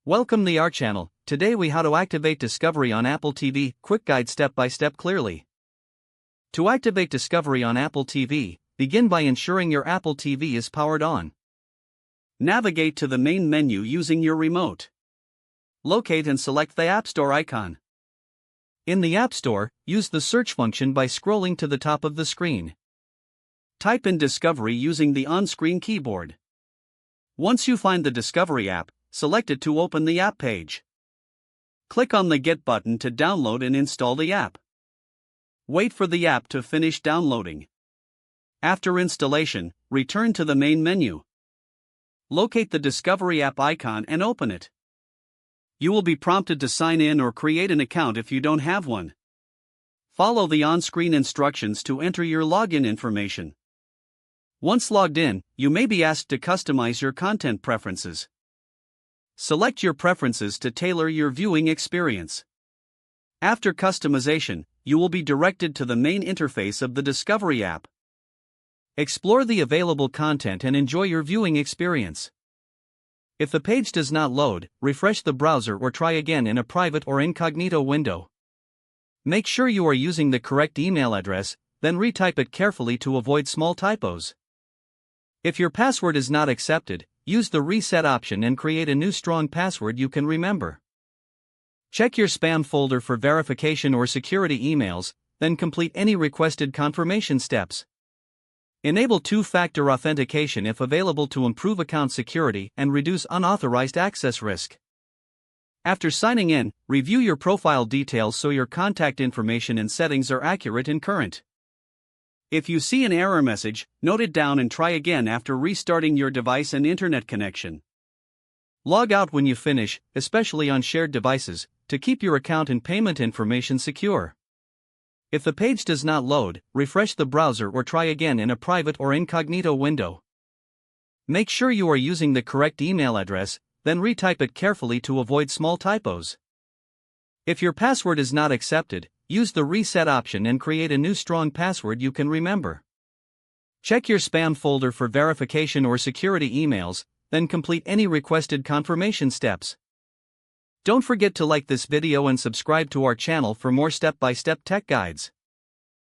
Welcome to our channel. Today we how to activate Discovery on Apple TV, quick guide step by step clearly. To activate Discovery on Apple TV, begin by ensuring your Apple TV is powered on. Navigate to the main menu using your remote. Locate and select the App Store icon. In the App Store, use the search function by scrolling to the top of the screen. Type in Discovery using the on-screen keyboard. Once you find the Discovery app, select it to open the app page. Click on the Get button to download and install the app. Wait for the app to finish downloading. After installation, return to the main menu. Locate the Discovery app icon and open it. You will be prompted to sign in or create an account if you don't have one. Follow the on-screen instructions to enter your login information. Once logged in, you may be asked to customize your content preferences. Select your preferences to tailor your viewing experience. After customization, you will be directed to the main interface of the Discovery app. Explore the available content and enjoy your viewing experience. If the page does not load, refresh the browser or try again in a private or incognito window. Make sure you are using the correct email address, then retype it carefully to avoid small typos. If your password is not accepted, use the reset option and create a new strong password you can remember. Check your spam folder for verification or security emails, then complete any requested confirmation steps. Enable two-factor authentication if available to improve account security and reduce unauthorized access risk. After signing in, review your profile details so your contact information and settings are accurate and current. If you see an error message, note it down and try again after restarting your device and internet connection. Log out when you finish, especially on shared devices, to keep your account and payment information secure. If the page does not load, refresh the browser or try again in a private or incognito window. Make sure you are using the correct email address, then retype it carefully to avoid small typos. If your password is not accepted, use the reset option and create a new strong password you can remember. Check your spam folder for verification or security emails, then complete any requested confirmation steps. Don't forget to like this video and subscribe to our channel for more step-by-step tech guides.